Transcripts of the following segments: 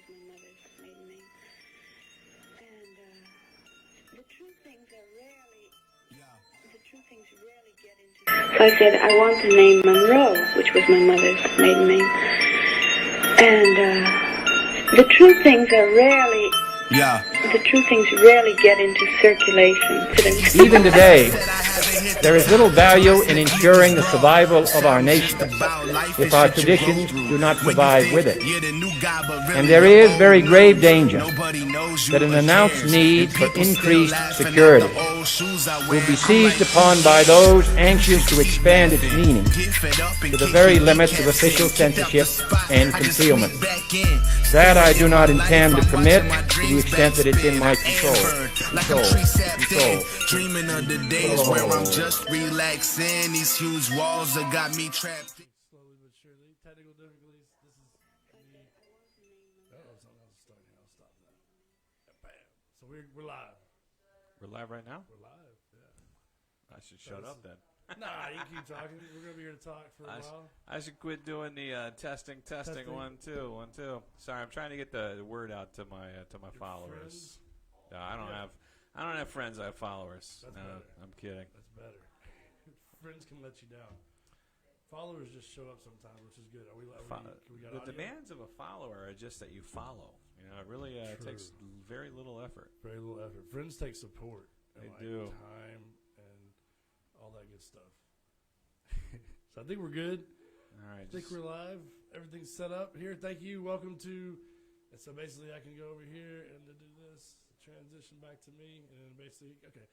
my mother's maiden name. And the true things rarely get into. So I said, I want the name Monroe, which was my mother's maiden name. And the true things rarely get into circulation. Even today, there is little value in ensuring the survival of our nation if our traditions do not survive with it. And there is very grave danger that an announced need for increased security will be seized upon by those anxious to expand its meaning to the very limits of official censorship and concealment. That I do not intend to permit to the extent that it's in my control. Dreaming of the days where I'm just relaxing. These huge walls that got me trapped. Slowly but surely. Technical difficulties. This is me. Something else is starting. I'll stop that. Bam. So we're live. We're live right now? We're live, yeah. I should shut up then. Nah, you keep talking. We're going to be here to talk for a while. I should quit doing the testing. 1, 2, 1, 2. Sorry, I'm trying to get the word out to my followers. No, I don't have friends. I have followers. That's no, better. I'm kidding. That's better. Friends can let you down. Followers just show up sometimes, which is good. We got the audio? demands of a follower are just that you follow. You know, it really takes very little effort. Very little effort. Friends take support. They and do. Time and all that good stuff. So I think we're good. All right. I think we're live. Everything's set up here. Thank you. Welcome to. And so basically, I can go over here and to do this, transition back to me, and then basically, okay.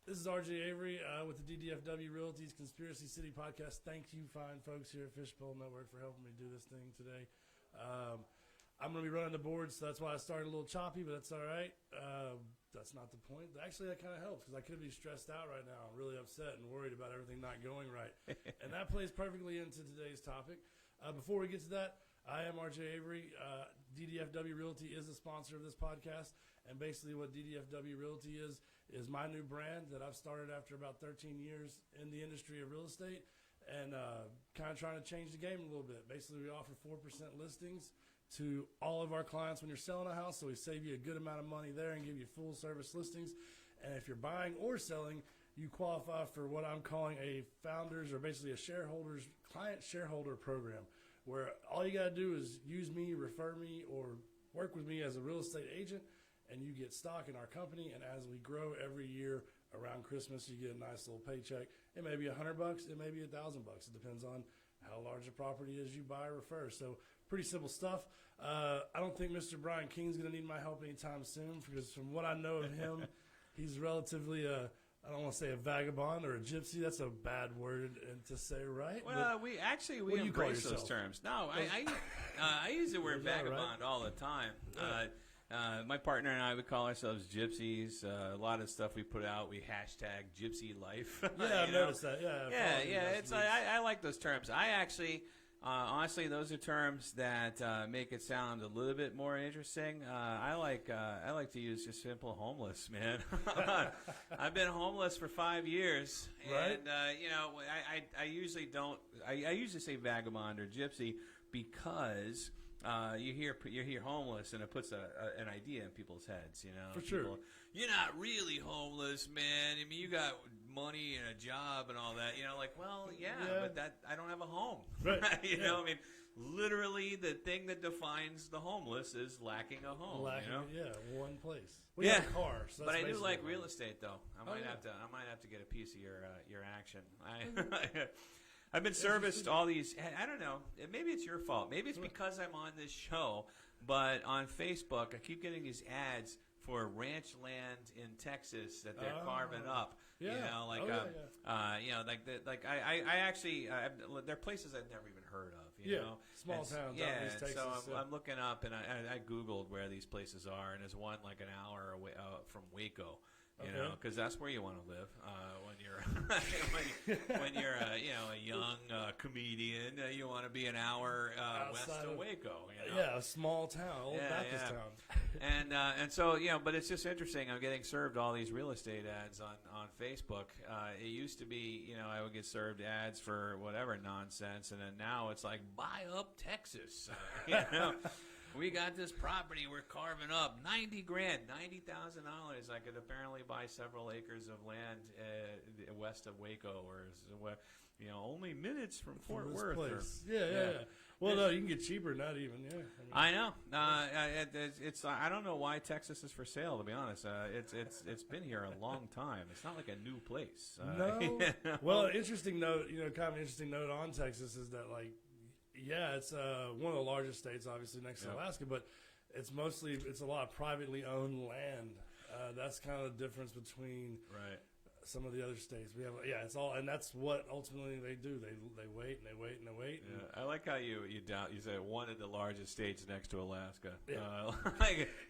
This is RJ Avery with the DDFW Realty's Conspiracy City podcast. Thank you, fine folks here at Fishbowl Network, for helping me do this thing today. I'm going to be running the board, so that's why I started a little choppy, but that's all right. That's not the point. Actually, that kind of helps because I could be stressed out right now. I'm really upset and worried about everything not going right. And that plays perfectly into today's topic. Before we get to that, I am RJ Avery. DDFW Realty is the sponsor of this podcast. And basically what DDFW Realty is my new brand that I've started after about 13 years in the industry of real estate and kind of trying to change the game a little bit. Basically, we offer 4% listings to all of our clients when you're selling a house, so we save you a good amount of money there and give you full service listings. And if you're buying or selling, you qualify for what I'm calling a founders or basically a client shareholder program, where all you got to do is use me, refer me, or work with me as a real estate agent, and you get stock in our company. And as we grow every year around Christmas, you get a nice little paycheck. It may be $100, it may be $1,000. It depends on how large a property is you buy or refer. So pretty simple stuff. I don't think Mr. Brian King's going to need my help anytime soon, because from what I know of him, he's relatively I don't want to say a vagabond or a gypsy. That's a bad word to say, right? Well, we embrace those terms. No, I use the word vagabond all the time. Yeah. My partner and I, we call ourselves gypsies. A lot of stuff we put out, we hashtag gypsy life. Yeah, I've noticed that. I like those terms. I actually, honestly, those are terms that make it sound a little bit more interesting. I like to use just simple homeless, man. I've been homeless for 5 years, right? And I usually don't. I usually say vagabond or gypsy because. You hear homeless, and it puts an idea in people's heads. You know, for sure. You're not really homeless, man. I mean, you got money and a job and all that. You know, like, well, yeah. But that I don't have a home. Right. You know, I mean, literally, the thing that defines the homeless is lacking a home. One place. We have a car. So but I do like real estate, though. I might have to get a piece of your action. I've been serviced all these. I don't know. Maybe it's your fault. Maybe it's because I'm on this show. But on Facebook, I keep getting these ads for ranch land in Texas that they're carving up. Yeah. You know, like I actually they're places I've never even heard of. You know, small towns. Yeah. Texas, so I'm looking up and I googled where these places are, and there's one like an hour away from Waco. You know, because that's where you want to live when you're when you're a young comedian. You want to be an hour west of Waco. You know? Yeah, a small town, old Baptist town. And so but it's just interesting. I'm getting served all these real estate ads on Facebook. It used to be I would get served ads for whatever nonsense, and then now it's like buy up Texas. You know. We got this property we're carving up, $90,000, $90,000. I could apparently buy several acres of land west of Waco, or only minutes from Fort Worth. Yeah. Well, no, you can get cheaper, not even. Yeah, I know. It's I don't know why Texas is for sale. To be honest, it's been here a long time. It's not like a new place. No. Well, interesting note. Kind of an interesting note on Texas is that it's one of the largest states, obviously next to Alaska, but it's a lot of privately owned land. That's kind of the difference between some of the other states. We have, it's all, and that's what ultimately they do. They wait and they wait and they wait. Yeah, I like how you said one of the largest states next to Alaska. Yeah.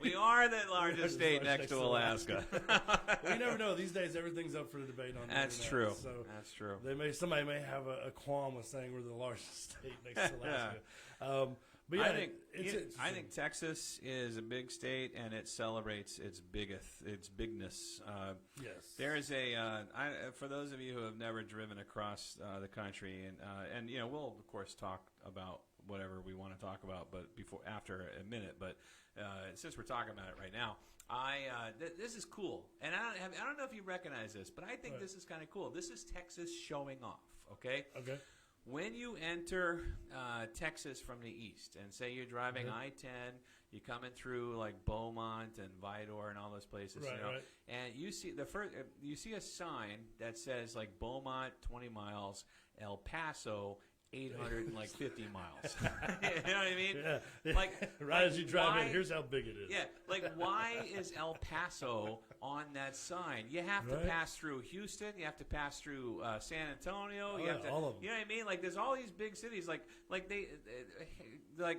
We are the largest state next to Alaska. Well, you never know. These days, everything's up for the debate on the That's internet. true. So that's true. Somebody may have a qualm with saying we're the largest state next to Alaska. But yeah, I think Texas is a big state, and it celebrates its bigness. Yes. There is for those of you who have never driven across the country, and we'll of course talk about whatever we want to talk about, but after a minute. But since we're talking about it right now, this is cool, and I don't know if you recognize this, but I think this is kind of cool. This is Texas showing off. Okay. Okay. When you enter Texas from the east, and say you're driving I-10, you're coming through like Beaumont and Vidor and all those places, and you see a sign that says like Beaumont 20 miles, El Paso 850 miles. You know what I mean? Yeah. Like as you drive in, here's how big it is. Yeah, like why is El Paso on that sign? You have to pass through Houston. You have to pass through San Antonio. You have to, all of them. You know what I mean? Like there's all these big cities. Like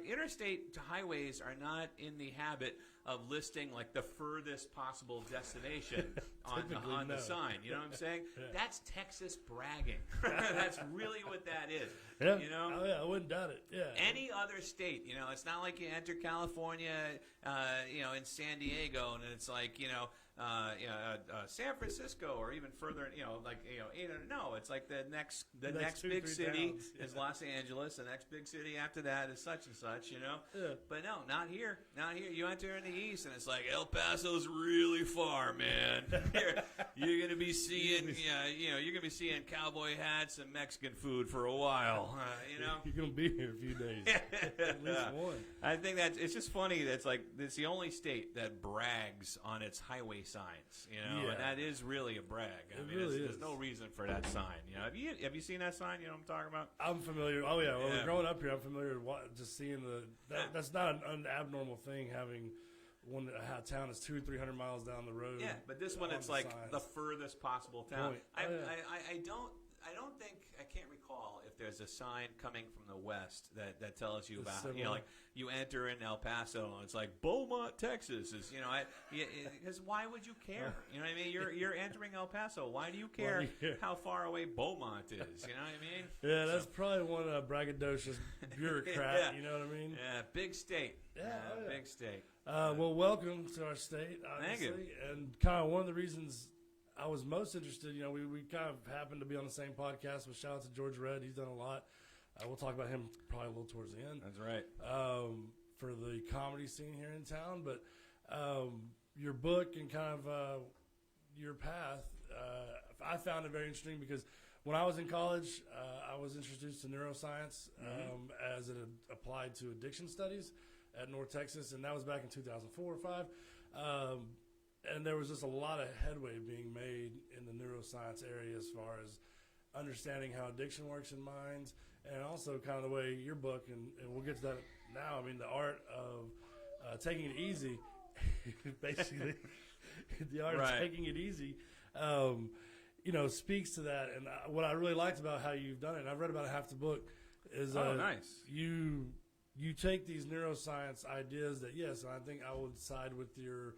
interstate highways are not in the habit of listing like the furthest possible destination on the sign. You know what I'm saying? Yeah. That's Texas bragging. That's really what that is. Yeah. You know? Oh, yeah, I wouldn't doubt it. Yeah. Any other state, it's not like you enter California, in San Diego, and it's like, San Francisco, or even further, no, it's like the next big city is Los Angeles. The next big city after that is such and such, Yeah. But no, not here. Not here. You enter in the east, and it's like El Paso's really far, man. You're gonna be seeing, you're gonna be seeing cowboy hats and Mexican food for a while. You're gonna be here a few days. At least one. I think it's just funny. That's like it's the only state that brags on its highway signs, and that is really a brag. There's no reason for that sign. Have you seen that sign? You know what I'm talking about? I'm familiar. Oh yeah. Well, growing up here, I'm familiar with just seeing that's not an abnormal thing, having a town is 200-300 miles down the road. Yeah, but this one, it's like signs. The furthest possible town. I can't recall if there's a sign coming from the west that tells you about, like you enter in El Paso and it's like Beaumont, Texas is, because why would you care? You know what I mean? You're entering El Paso. Why do you care how far away Beaumont is? You know what I mean? Yeah, that's probably one braggadocious bureaucrat. You know what I mean? Yeah, big state. Big state. Well, welcome to our state, obviously. Thank you. And kind of one of the reasons I was most interested, we kind of happened to be on the same podcast. With shout out to George Redd. He's done a lot. We'll talk about him probably a little towards the end. That's right. For the comedy scene here in town. But your book and kind of your path, I found it very interesting because when I was in college, I was introduced to neuroscience as it applied to addiction studies at North Texas, and that was back in 2004 or 5. And there was just a lot of headway being made in the neuroscience area as far as understanding how addiction works in minds, and also kind of the way your book, and we'll get to that now, the art of taking it easy, basically, the art of taking it easy, speaks to that. And what I really liked about how you've done it, and I've read about half the book, is nice. You take these neuroscience ideas that, yes, I think I would side with your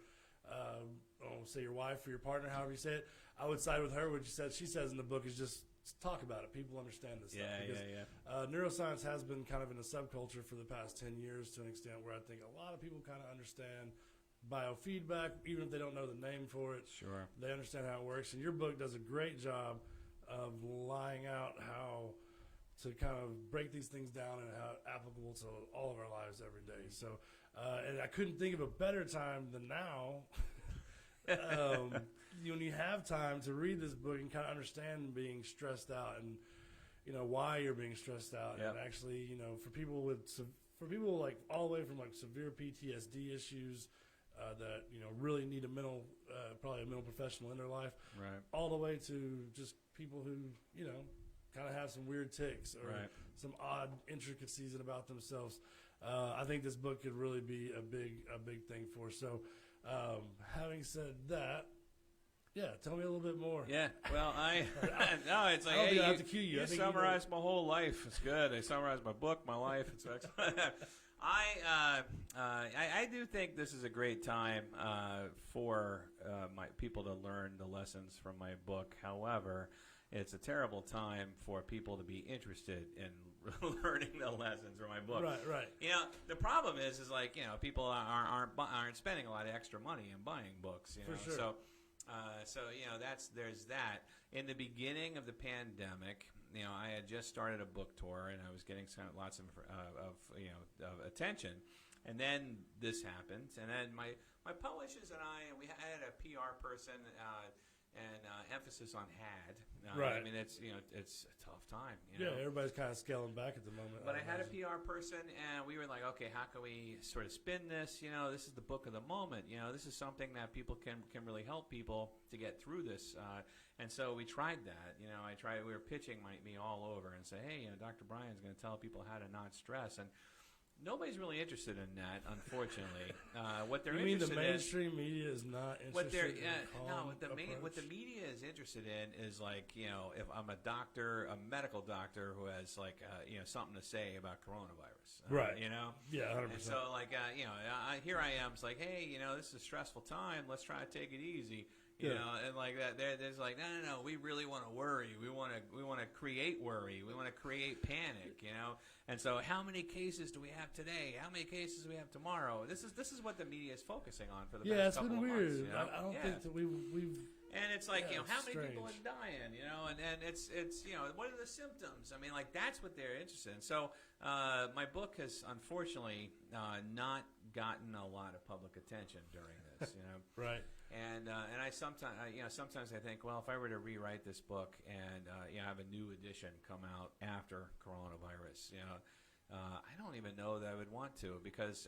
say your wife or your partner, however you say it. I would side with her. What she says in the book is just talk about it. People understand this stuff. Because neuroscience has been kind of in a subculture for the past 10 years to an extent where I think a lot of people kind of understand biofeedback, even if they don't know the name for it. Sure. They understand how it works. And your book does a great job of laying out how to kind of break these things down and how applicable to all of our lives every day. So And I couldn't think of a better time than now. When you have time to read this book and kind of understand being stressed out and, why you're being stressed out. Yep. And actually, for people like all the way from like severe PTSD issues, that, really need probably a mental professional in their life. Right. All the way to just people who, kind of have some weird tics or Right. some odd intricacies about themselves. I think this book could really be a big thing for us. So, having said that, tell me a little bit more. Yeah, well, no, it's like, I don't hey, think I have to cue you. I you think summarized my whole life. It's good. I summarized my book, my life. It's excellent. I do think this is a great time for my people to learn the lessons from my book. However, it's a terrible time for people to be interested in learning the lessons from my book. Right. The problem is like, people aren't spending a lot of extra money in buying books. For sure. So there's that. In the beginning of the pandemic, I had just started a book tour and I was getting lots of attention, and then this happened, and then my publishers and I had a PR person and emphasis on had. Right. I mean, it's a tough time. Everybody's kind of scaling back at the moment. But I had a PR person, and we were like, okay, how can we sort of spin this? This is the book of the moment. This is something that people can really help people to get through this. And so we tried that. We were pitching me all over and say, hey, Dr. Brian's going to tell people how to not stress. And nobody's really interested in that, unfortunately. What they're you mean interested the mainstream media is not interested in what the media is interested in is like, if I'm a doctor, a medical doctor who has like, something to say about coronavirus. Right. Yeah, 100%. And so like, here I am. It's like, hey, this is a stressful time. Let's try to take it easy. And like that, there's like, no, we really want to worry. We want to create worry. We want to create panic. And so, how many cases do we have today? How many cases do we have tomorrow? This is what the media is focusing on for the past couple of months. Yeah, it's been weird. I don't think that we've. And it's like, how many strange. people are dying? And it's what are the symptoms? I mean, like that's what they're interested in. So my book has unfortunately not gotten a lot of public attention during this. Right. And I sometimes I think, well, if I were to rewrite this book and have a new edition come out after coronavirus, I don't even know that I would want to, because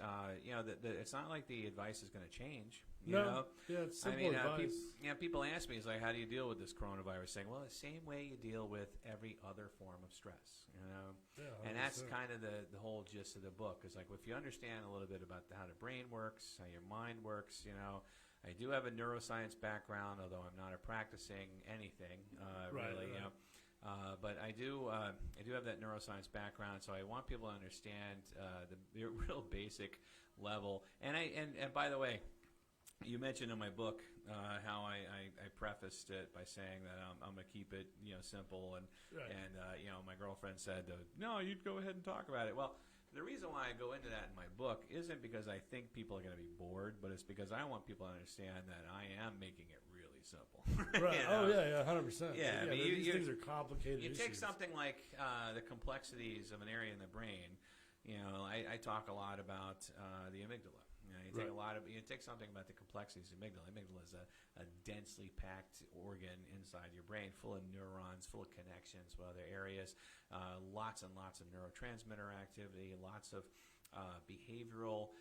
it's not like the advice is going to change. Yeah, it's simple advice. People ask me, like, how do you deal with this coronavirus thing? Well, the same way you deal with every other form of stress. Yeah, and that's kind of the whole gist of the book. Is like, if you understand a little bit about how the brain works, how your mind works, I do have a neuroscience background, although I'm not a practicing anything really. Right. But I do have that neuroscience background, so I want people to understand the real basic level. And by the way, you mentioned in my book how I prefaced it by saying that I'm going to keep it simple, and right. and my girlfriend said, no, you'd go ahead and talk about it. Well, the reason why I go into that in my book isn't because I think people are going to be bored, but it's because I want people to understand that I am making it really simple. Right. Oh, yeah, 100%. Yeah, I mean, these things are complicated You issues. take something like the complexities of an area in the brain. I talk a lot about the amygdala. You take something about the complexities of the amygdala. Amygdala is a densely packed organ inside your brain, full of neurons, full of connections with other areas, lots and lots of neurotransmitter activity, lots of behavioral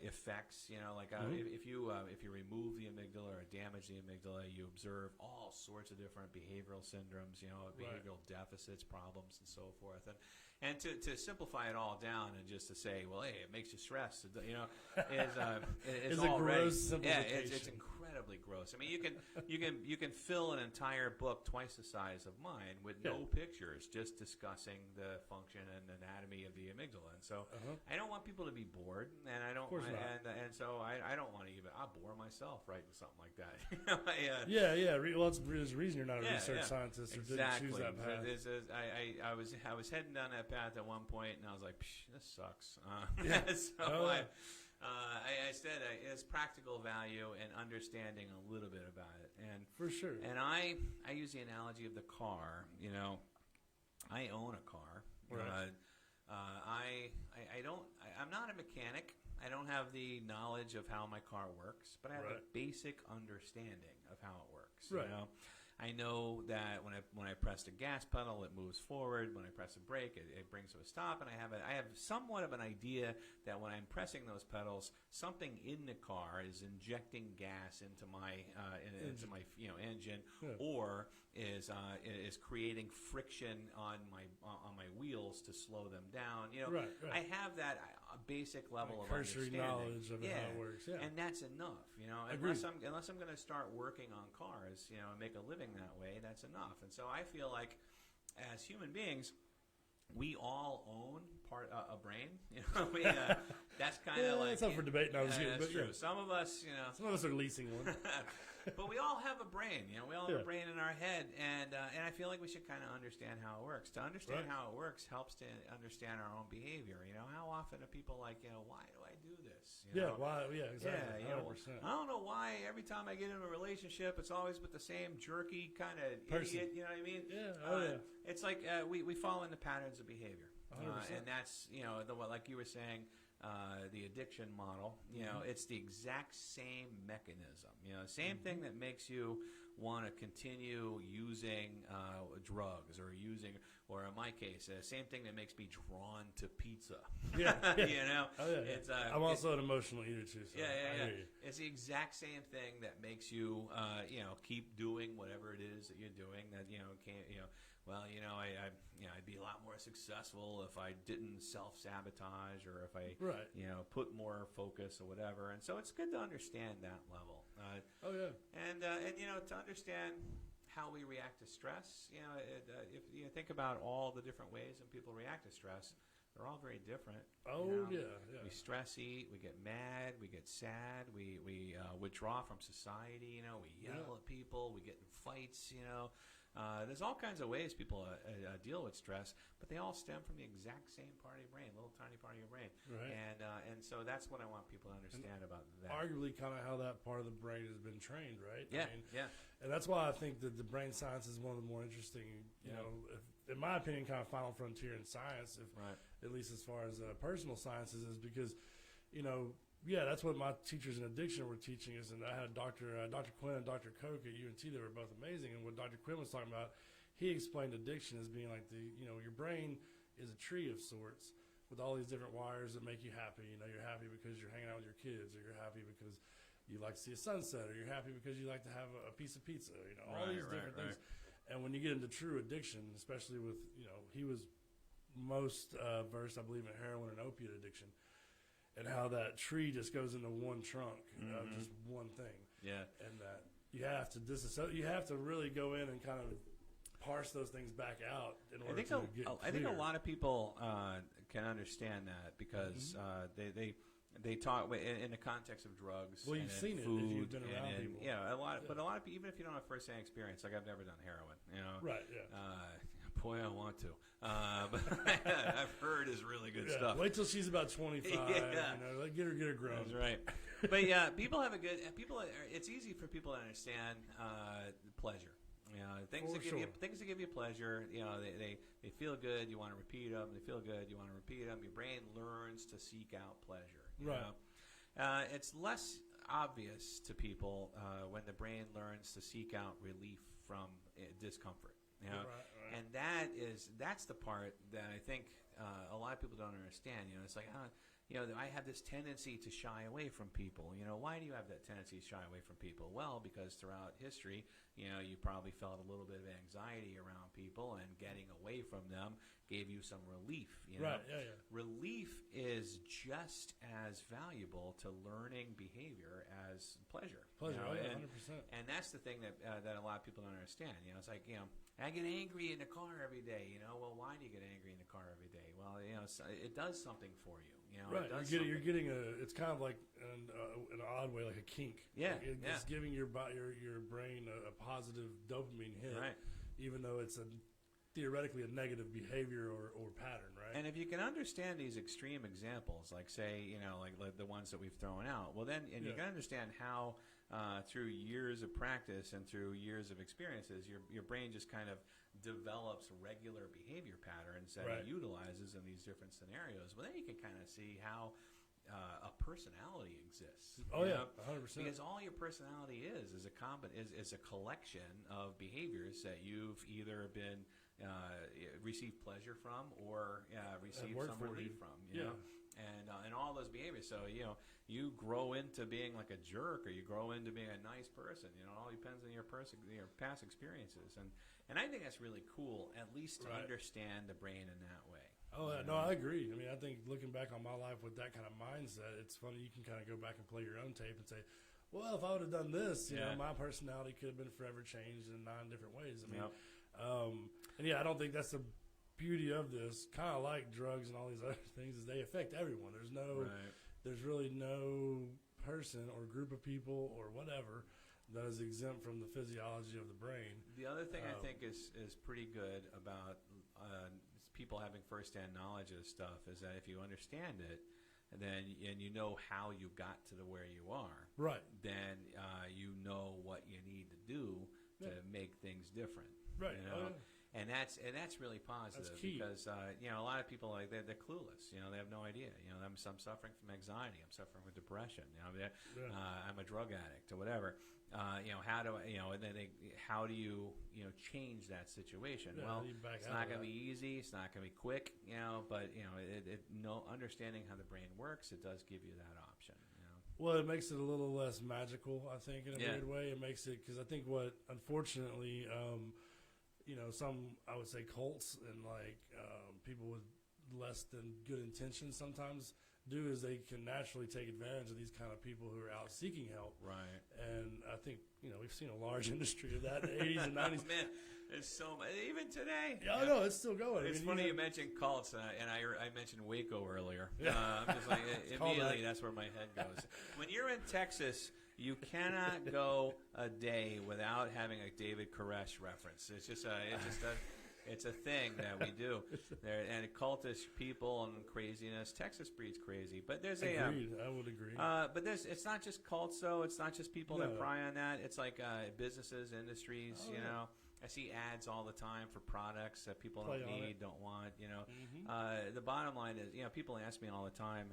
effects. If you remove the amygdala or damage the amygdala, you observe all sorts of different behavioral syndromes, behavioral deficits, problems, and so forth. And to simplify it all down and just to say, well, hey, it makes you stressed, is a already gross simplification. it's incredibly gross. I mean, you can fill an entire book twice the size of mine with no pictures, just discussing the function and anatomy of the amygdala. And so I don't want people to be bored, and I don't. And so I don't want to even. I'll bore myself writing something like that. Well, there's a reason you're not a research scientist or didn't choose that path. I was heading down that path at one point, and I was like, this sucks. I said it's practical value and understanding a little bit about it, and for sure. And I use the analogy of the car. I own a car. Right. I'm not a mechanic. I don't have the knowledge of how my car works, but I have a basic understanding of how it works. Right. You know? I know that when I press the gas pedal, it moves forward. When I press the brake, it brings to a stop. And I have somewhat of an idea that when I'm pressing those pedals, something in the car is injecting gas into my engine, or is creating friction on my wheels to slow them down. Right. I have that basic level of cursory understanding. knowledge of how it works. Yeah. And that's enough. Unless I'm going to start working on cars, and make a living that way, that's enough. And so I feel like, as human beings, we all own a brain. That's kind of like it's up for debate. No, that's true. Some of us, some of us are leasing one. But we all have a brain. We all have a brain in our head, and I feel like we should kind of understand how it works. To understand how it works helps to understand our own behavior. How often are people like, why do I do this? Why? Yeah, exactly. Yeah, 100%. I don't know why every time I get in a relationship, it's always with the same jerky kind of idiot. You know what I mean? Yeah. It's like we fall into patterns of behavior, 100%. and that's like you were saying. The addiction model, it's the exact same mechanism. Same thing that makes you want to continue using drugs or in my case, same thing that makes me drawn to pizza. Yeah. It's I'm also an emotional eater too. So I hear you. It's the exact same thing that makes you, keep doing whatever it is that you're doing. That I'd be a lot more successful if I didn't self-sabotage or if I, put more focus or whatever. And so it's good to understand that level. And to understand how we react to stress. If you think about all the different ways that people react to stress, they're all very different. We stress eat, we get mad, we get sad, we withdraw from society. We yell at people, we get in fights. There's all kinds of ways people deal with stress, but they all stem from the exact same part of your brain, little tiny part of your brain. Right. And so that's what I want people to understand about that. Arguably, kind of how that part of the brain has been trained, right? Yeah, And that's why I think that the brain science is one of the more interesting, in my opinion, kind of final frontier in science, at least as far as personal sciences, is because, that's what my teachers in addiction were teaching us. And I had Dr. Quinn and Dr. Koch at UNT. They were both amazing. And what Dr. Quinn was talking about, he explained addiction as being like your brain is a tree of sorts with all these different wires that make you happy. You're happy because you're hanging out with your kids, or you're happy because you like to see a sunset, or you're happy because you like to have a piece of pizza. All these different things. And when you get into true addiction, especially with, he was most versed, I believe, in heroin and opiate addiction. And how that tree just goes into one trunk of just one thing. Yeah. And that you have to you have to really go in and kind of parse those things back out in order to get clear. I think a lot of people can understand that because they talk in the context of drugs. Well, you've seen food, it if you've been around people. Yeah, a lot. But a lot of people, even if you don't have first-hand experience, like I've never done heroin. Right. Yeah. Boy, I want to. But I've heard is really good stuff. Wait till she's about 25. Get her grown. That's right. But it's easy for people to understand pleasure. Things that give you pleasure. They feel good. You want to repeat them. They feel good. You want to repeat them. Your brain learns to seek out pleasure. Right. It's less obvious to people when the brain learns to seek out relief from discomfort. Right. And that's the part that I think a lot of people don't understand. It's like, I have this tendency to shy away from people. Why do you have that tendency to shy away from people? Well, because throughout history, you probably felt a little bit of anxiety around people, and getting away from them gave you some relief. Right. Yeah. Relief is just as valuable to learning behavior as pleasure. 100%. And that's the thing that a lot of people don't understand. It's like, I get angry in the car every day. Well, why do you get angry in the car every day? Well, it does something for you. Right. You're getting it's kind of like in an odd way, like a kink. Yeah. It's giving your brain a positive dopamine hit, right? Even though it's theoretically a negative behavior or pattern, right? And if you can understand these extreme examples, like say, like the ones that we've thrown out, well then, you can understand how through years of practice and through years of experiences, your brain just kind of develops regular behavior patterns that Right. he utilizes in these different scenarios. Well, then you can kind of see how a personality exists. Oh, you yeah, know? 100%. Because all your personality is a collection of behaviors that you've either been received pleasure from or received work some for relief you. from. Yeah. You know? And all those behaviors. So, you grow into being like a jerk, or you grow into being a nice person. It all depends on your past experiences. And I think that's really cool, at least to Right. understand the brain in that way. Oh, no, I agree. I mean, I think looking back on my life with that kind of mindset, it's funny. You can kind of go back and play your own tape and say, well, if I would have done this, you know, my personality could have been forever changed in 9 different ways. I mean, and yeah, I don't think that's the beauty of this. Kind of like drugs and all these other things, is they affect everyone. There's really no person or group of people or whatever that is exempt from the physiology of the brain. The other thing I think is pretty good about people having firsthand knowledge of this stuff is that if you understand it, and you know how you got to where you are, Right. then you know what you need to do to make things different. Right. You know? And that's really positive. That's key. Because a lot of people they're clueless. They have no idea. I'm suffering from anxiety. I'm suffering from depression. I'm a drug addict or whatever. How do and then how do you change that situation? Yeah, well, you back it's out not of going to that. be easy. It's not going to be quick. But understanding how the brain works, it does give you that option. Well, it makes it a little less magical, I think, in a Yeah. weird way. It makes it, because I think what, unfortunately, some, I would say, cults and people with less than good intentions sometimes do is they can naturally take advantage of these kind of people who are out seeking help. Right. And I think, we've seen a large industry of that in the 80s and 90s. Man, there's so much. Even today. Yeah, I know, it's still going. It's I mean, funny you mentioned cults, and I mentioned Waco earlier. Yeah. I'm just like, immediately callback. that's where my head goes. When you're in Texas, you cannot go a day without having a David Koresh reference. It's a thing that we do. And cultish people and craziness. Texas breeds crazy, but there's Agreed. I would agree. but it's not just cults, though. It's not just people that No. pry on that. It's like businesses, industries. Oh, yeah. I see ads all the time for products that people Play don't on need, it. don't want. Mhm. The bottom line is, people ask me all the time,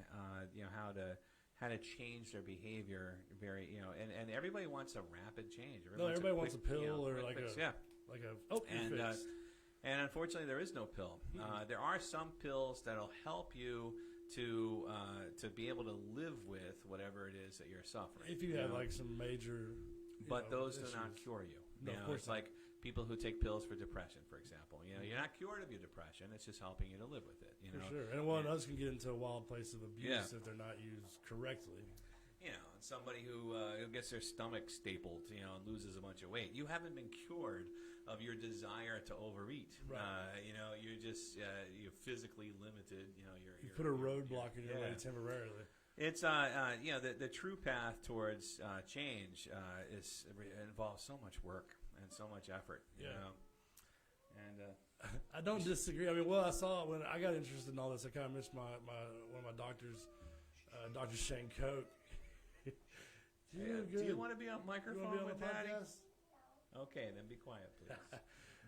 how to change their behavior. And everybody wants a rapid change. Everybody wants a quick, pill or quick like fix. you're And fixed. and unfortunately, there is no pill. There are some pills that'll help you to be able to live with whatever it is that you're suffering. If you have some major, but those do issues. not cure you. No, of course it's not. like people who take pills for depression, for example. You're not cured of your depression. It's just helping you to live with it. For sure. And others can get into a wild place of abuse Yeah. if they're not used correctly. And somebody who gets their stomach stapled, and loses a bunch of weight. You haven't been cured of your desire to overeat. Right. You're just you're physically limited. You put a roadblock in your way temporarily. It's the true path towards change involves so much work and so much effort. Yeah. And I don't disagree. I mean, I saw when I got interested in all this, I kind of missed one of my doctors, Dr. Shane Koch. do you want to be on You microphone want to be on with the Daddy? podcast? Okay, then be quiet, please.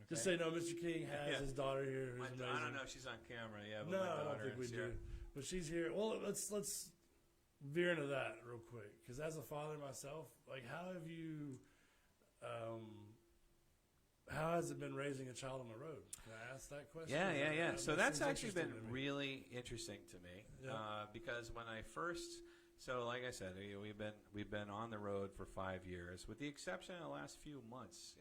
Just say no. Mr. King has Yeah. his daughter here, who's amazing. I don't know if she's on camera. Yeah, but No, my I daughter don't think we is do. here. But she's here. Well, let's veer into that real quick, because as a father myself, how have you, how has it been raising a child on the road? Can I ask that question? Yeah. So That that's seems actually been interesting to me. really interesting to me Yeah. because when I first, like I said, we've been on the road for 5 years, with the exception of the last few months,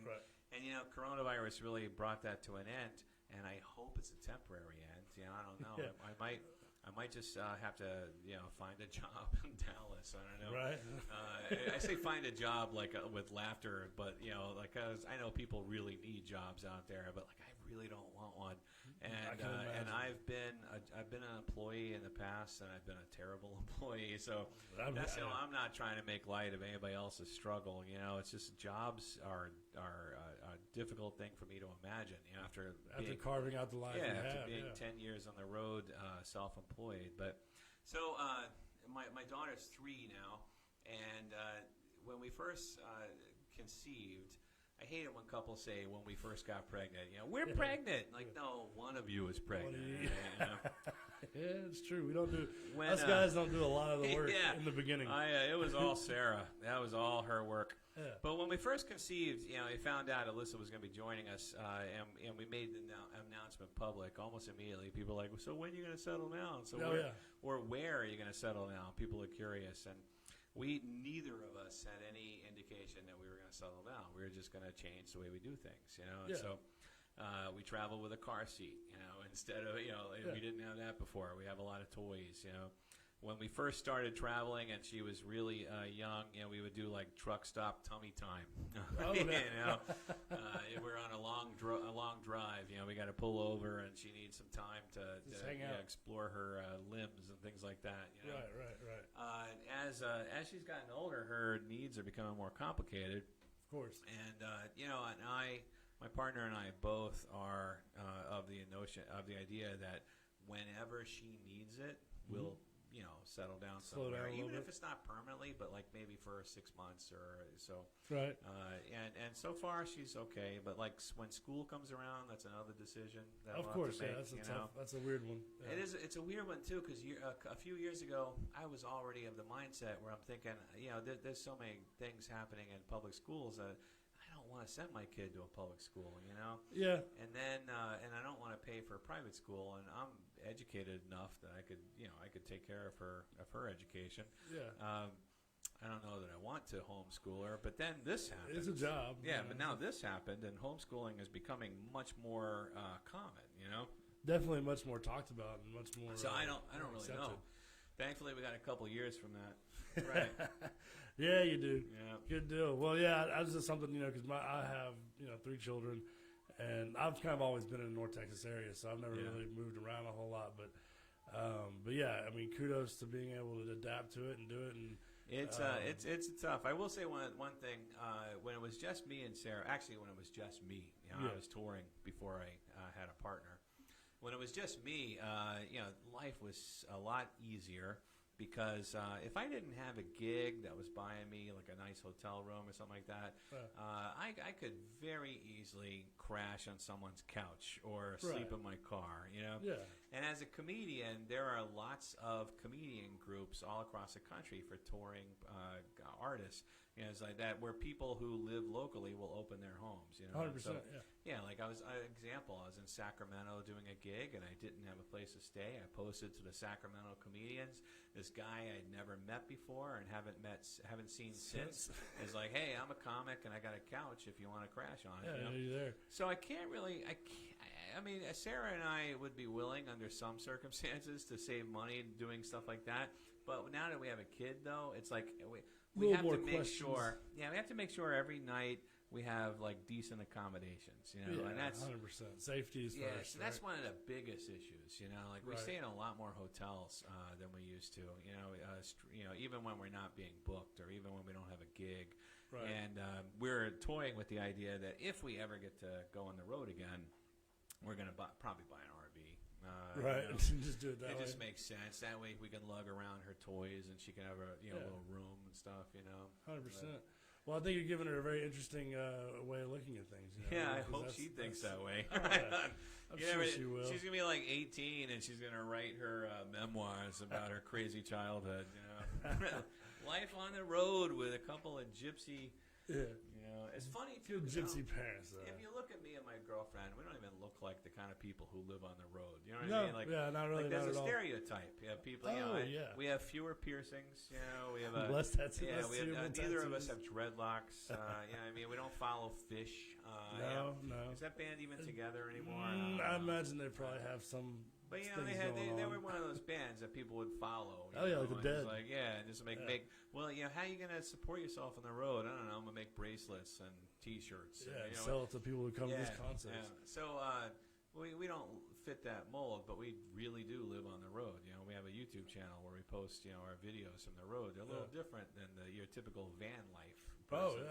Right. and coronavirus really brought that to an end, and I hope it's a temporary end. I don't know. Yeah. I might just have to find a job in Dallas. I don't know. Right. I say find a job with laughter, but I know people really need jobs out there, but I really don't want one. And can imagine. I've been an employee in the past, and I've been a terrible employee. So I'm not trying to make light of anybody else's struggle. It's just jobs are a difficult thing for me to imagine. After carving out the life you after have, being 10 years on the road, self-employed. But so my daughter's 3 now, and when we first conceived, I hate it when couples say when we first got pregnant, we're pregnant. Like, no, one of you is pregnant. Yeah, it's true. We don't do. Us guys don't do a lot of the work in the beginning. It was all Sarah. That was all her work. Yeah. But when we first conceived, we found out Alyssa was going to be joining us, and we made the announcement public almost immediately. People were like, so when are you going to settle down? So or where are you going to settle down? People are curious, and neither of us had any indication that we were going to settle down. We were just going to change the way we do things, And so we travel with a car seat, instead of we didn't have that before. We have a lot of toys, When we first started traveling and she was really young, we would do like truck stop tummy time. Oh, We're on a long drive. We got to pull over, and she needs some time to hang out. explore her limbs and things like that. Right. As she's gotten older, her needs are becoming more complicated. Of course. And and my partner and I both are of the idea that whenever she needs it, we'll settle down somewhere, even if it's not permanently, but like maybe for 6 months or so. Right. And so far she's okay, but like when school comes around, that's another decision. That of course, that's a weird one. Yeah. It's a weird one too, because a few years ago I was already of the mindset where I'm thinking, there's so many things happening in public schools that I don't want to send my kid to a public school, Yeah. And then and I don't want to pay for a private school, and I'm educated enough that I could take care of her education. Yeah. I don't know that I want to homeschool her, but then this happened. It's a job. Yeah, but now this happened, and homeschooling is becoming much more common. Definitely much more talked about and much more. So I don't really know. Thankfully, we got a couple years from that. Right. Yeah, you do. Yeah. Good deal. Well, yeah, I was just something, because I have, 3 children, and I've kind of always been in the North Texas area, so I've never really moved around a whole lot. But yeah, I mean, kudos to being able to adapt to it and do it. And it's tough. I will say one thing. When it was just me and Sarah, actually, when it was just me, I was touring before I had a partner. When it was just me, life was a lot easier. Because if I didn't have a gig that was buying me like a nice hotel room or something like that, I could very easily crash on someone's couch or sleep in my car, Yeah. And as a comedian, there are lots of comedian groups all across the country for touring artists. It's like that, where people who live locally will open their homes. 100%. So, like I was in Sacramento doing a gig, and I didn't have a place to stay. I posted to the Sacramento comedians. This guy I'd never met before and haven't seen since is like, hey, I'm a comic and I got a couch if you want to crash on it. You're there. So I mean, Sarah and I would be willing under some circumstances to save money doing stuff like that. But now that we have a kid, though, it's like we have to make sure. Yeah, we have to make sure every night we have like decent accommodations, and that's 100%. Safety is first. So that's one of the biggest issues, Like we stay in a lot more hotels than we used to, even when we're not being booked or even when we don't have a gig. Right. And we're toying with the idea that if we ever get to go on the road again, we're going to probably buy an RV. Right. Just do it that way. It just makes sense. That way we can lug around her toys and she can have a little room and stuff. 100%. Well, I think you're giving her a very interesting way of looking at things. Yeah, I hope she thinks that way. I'm sure she will. She's going to be like 18, and she's going to write her memoirs about her crazy childhood. Life on the road with a couple of gypsy. Yeah. It's funny, too. Gypsy parents, though. If you look at me and my girlfriend, we don't even look like the kind of people who live on the road. You know what I mean? Like, not really. Like there's not a stereotype. You have people. We have fewer piercings. We have less tattoos. Yeah, we have neither of us have dreadlocks. I mean, we don't follow Fish. No. Is that band even together anymore? I imagine they probably have some. But they were one of those bands that people would follow. Like the Dead. Like just make. Well, how are you gonna support yourself on the road? I don't know. I'm gonna make bracelets and T-shirts. And sell it to people who come to these concerts. Yeah. So we don't fit that mold, but we really do live on the road. We have a YouTube channel where we post our videos from the road. They're a little different than your typical van life. Person,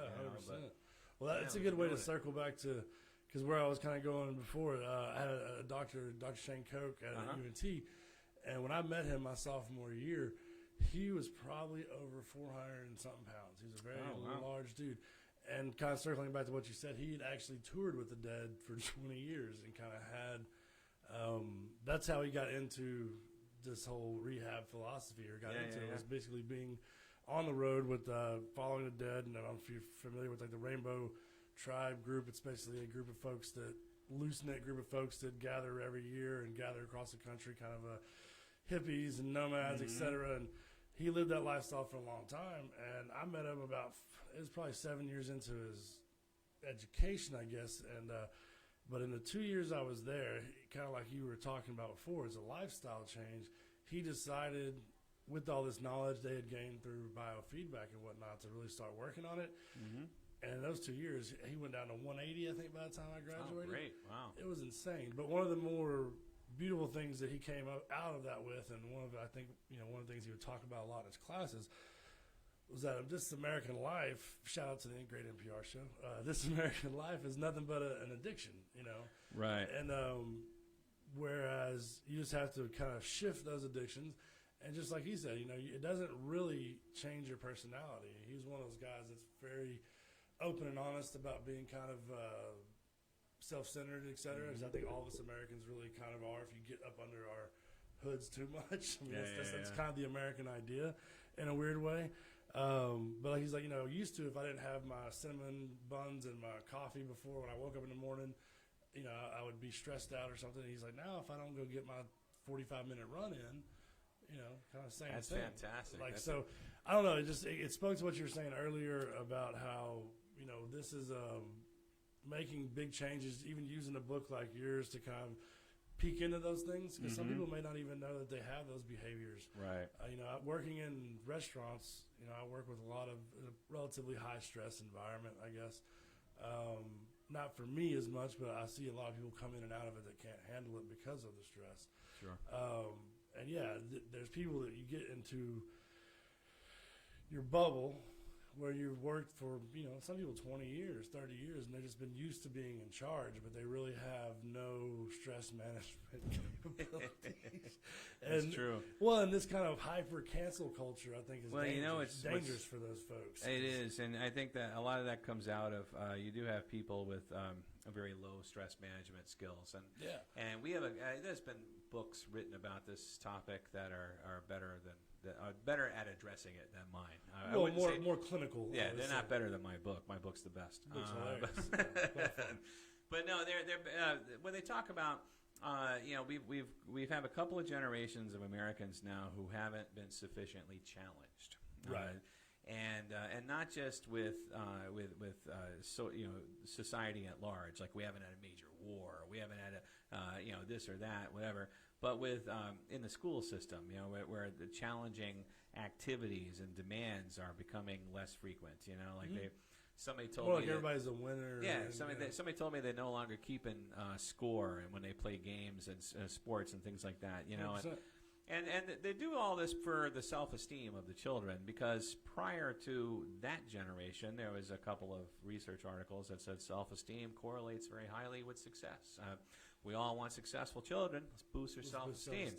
100%. Well, that's a good way to circle back to. Because where I was kind of going before, I had a Dr. Shane Koch at UNT, and when I met him my sophomore year, he was probably over 400 and something pounds. He was a very large dude, And kind of circling back to what you said, he had actually toured with the Dead for 20 years and kind of had that's how he got into this whole rehab philosophy, or got into it. Was basically being on the road with following the Dead. And I don't know if you're familiar with like the Rainbow Tribe group. It's basically a group of folks that loose-knit group of folks that gather every year and gather across the country, kind of hippies and nomads, etc. And he lived that lifestyle for a long time. And I met him it was probably 7 years into his education, I guess. And but in the 2 years I was there, kind of like you were talking about before, it's a lifestyle change. He decided, with all this knowledge they had gained through biofeedback and whatnot, to really start working on it. Mm-hmm. And in those 2 years, he went down to 180, I think, by the time I graduated. Oh, great. Wow. It was insane. But one of the more beautiful things that he came out of that with, and one of the things he would talk about a lot in his classes, was that This American Life, shout out to the great NPR show, This American Life is nothing but an addiction, Right. And whereas you just have to kind of shift those addictions. And just like he said, it doesn't really change your personality. He's one of those guys that's very open and honest about being kind of self-centered, et cetera, as I think all of us Americans really kind of are if you get up under our hoods too much. I mean, that's kind of the American idea in a weird way. But he's like, used to, if I didn't have my cinnamon buns and my coffee before when I woke up in the morning, I would be stressed out or something. And he's like, now if I don't go get my 45-minute run in, kind of same That's thing. fantastic. I don't know. It spoke to what you were saying earlier about how, this is making big changes, even using a book like yours to kind of peek into those things, because some people may not even know that they have those behaviors. Right. Working in restaurants, I work with a lot of relatively high stress environment, I guess. Not for me as much, but I see a lot of people come in and out of it that can't handle it because of the stress. Sure. And there's people that you get into your bubble where you've worked for, some people 20 years, 30 years, and they've just been used to being in charge, but they really have no stress management capabilities. That's true. Well, and this kind of hyper cancel culture, I think, is dangerous. It's dangerous for those folks. It is, and I think that a lot of that comes out of you do have people with a very low stress management skills, and we have there's been books written about this topic that are better than. That are better at addressing it than mine. More clinical. Yeah, they're not better than my book. My book's the best. But no, they're when they talk about, we've had a couple of generations of Americans now who haven't been sufficiently challenged, right? And not just with society at large. Like we haven't had a major war, we haven't had a this or that, whatever. But with in the school system, where the challenging activities and demands are becoming less frequent. Somebody told me like everybody's a winner. Yeah, somebody told me they're no longer keeping score, and when they play games and sports and things like that, And they do all this for the self-esteem of the children, because prior to that generation, there was a couple of research articles that said self-esteem correlates very highly with success. We all want successful children. Let's boost their self-esteem.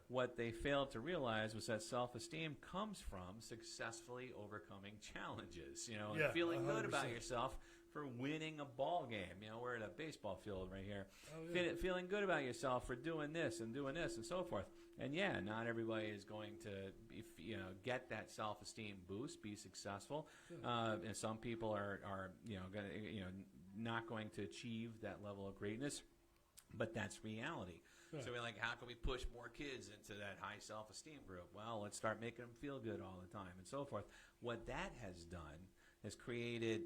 What they failed to realize was that self-esteem comes from successfully overcoming challenges, and feeling 100%. Good about yourself for winning a ball game. We're at a baseball field right here. Feeling good about yourself for doing this and so forth. And not everybody is going to get that self-esteem boost, be successful. And some people are going to not going to achieve that level of greatness. But that's reality. Yeah. So we're like, how can we push more kids into that high self-esteem group? Well, let's start making them feel good all the time and so forth. What that has done has created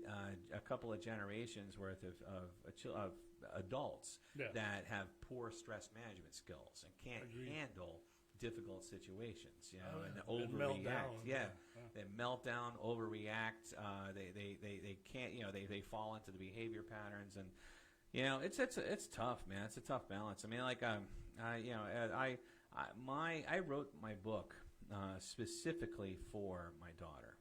a couple of generations worth of adults that have poor stress management skills and can't handle difficult situations, and overreact. They melt down, overreact. They can't, they fall into the behavior patterns, and it's tough, man. It's a tough balance. I mean, like I wrote my book specifically for my daughter.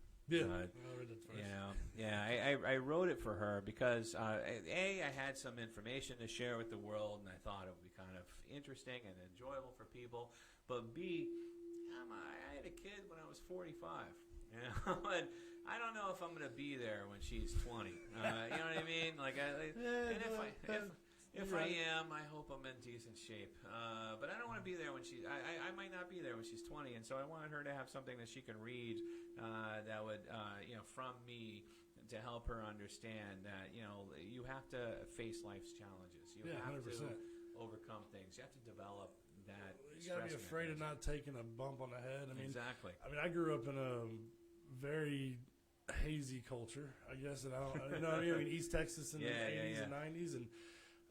I wrote it for her because I had some information to share with the world, and I thought it would be kind of interesting and enjoyable for people. But B, I had a kid when I was 45, I don't know if I'm going to be there when she's 20. You know what I mean? Like, if I am, I hope I'm in decent shape. But I don't want to be there when I might not be there when she's 20, and so I wanted her to have something that she can read that would, from me, to help her understand that, you have to face life's challenges. You have 100%. to overcome things. You have to develop that. You got to be afraid of not taking a bump on the head. I mean, exactly. I mean, I grew up in a very hazy culture, I guess, and I mean, East Texas in the 80s and 90s, and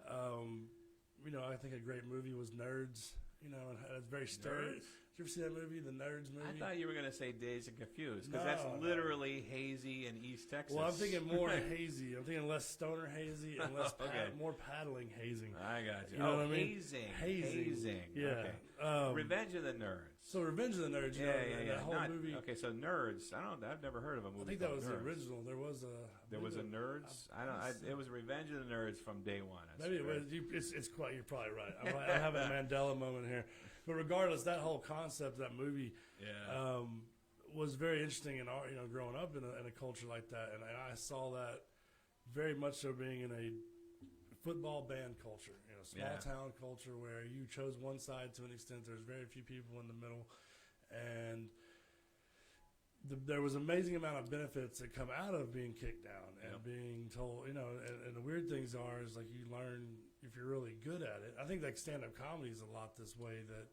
I think a great movie was Nerds. And it's very stereotypical. Did you ever see that movie, the Nerds movie? I thought you were going to say Dazed and Confused, because that's literally hazy in East Texas. Well, I'm thinking more hazy. I'm thinking less stoner hazy and less more paddling hazing. I got you. You know what I mean? Hazing. Yeah. Okay. Revenge of the Nerds. So Revenge of the Nerds. That whole movie. Okay, so Nerds. I've never heard of a movie. I think that was Nerds. the original. There was a Nerds. It was Revenge of the Nerds from day one. Maybe it was. It's quite. You're probably right. I'm having a Mandela moment here. But regardless, that whole concept, that movie, was very interesting. And growing up in a culture like that, and I saw that very much so being in a football band culture, small town culture where you chose one side to an extent. There's very few people in the middle, and there was an amazing amount of benefits that come out of being kicked down and being told, and the weird things is like you learn if you're really good at it. I think like stand-up comedy is a lot this way that,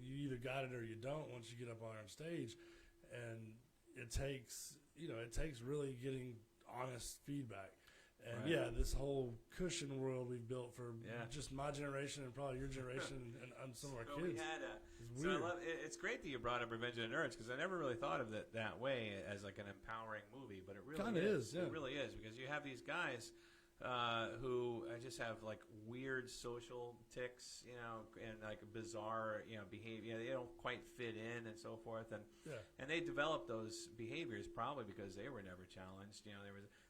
you either got it or you don't once you get up on stage, and it takes really getting honest feedback. And this whole cushion world we've built for just my generation and probably your generation and some of our kids. It's great that you brought up Revenge of the Nerds, because I never really thought of it that way as like an empowering movie, but it really kind of is. Yeah. It really is, because you have these guys who just have like weird social tics, and like bizarre, behavior. They don't quite fit in and so forth, and they developed those behaviors probably because they were never challenged.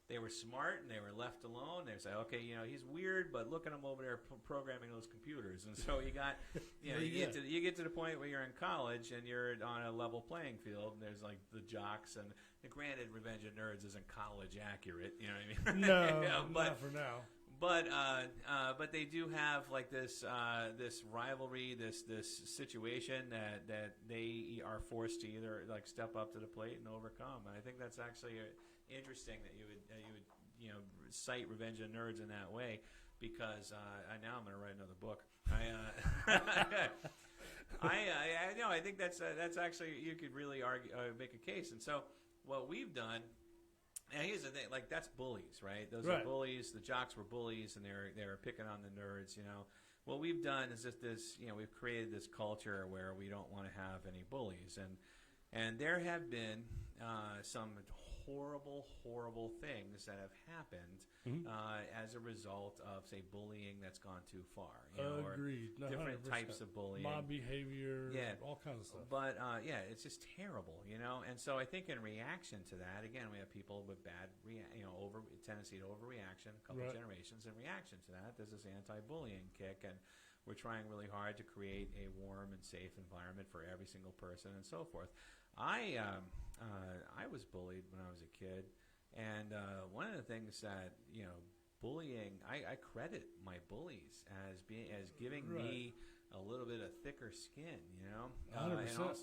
They were smart and they were left alone. They say, okay, he's weird, but look at him over there programming those computers. And so you got, you get to the point where you're in college and you're on a level playing field, and there's like the jocks. And granted, Revenge of Nerds isn't college accurate. You know what I mean? No, not for now. But they do have like this rivalry, this situation that they are forced to either like step up to the plate and overcome. And I think that's actually interesting that you would cite Revenge of the Nerds in that way, because now I'm going to write another book. I think that's actually, you could really argue, make a case. And so what we've done. And here's the thing, like, that's bullies, right? Those are bullies. The jocks were bullies, and they were picking on the nerds, What we've done is just this, we've created this culture where we don't want to have any bullies. And there have been some horrible things that have happened as a result of, say, bullying that's gone too far. Agreed. Or different 100%. types of bullying. Mob behavior, all kinds of stuff. But, it's just terrible, And so I think in reaction to that, again, we have people with bad, tendency to overreaction, a couple generations. In reaction to that, there's this anti-bullying kick, and we're trying really hard to create a warm and safe environment for every single person and so forth. I was bullied when I was a kid, and one of the things that bullying, I credit my bullies as giving me a little bit of thicker skin, 100%.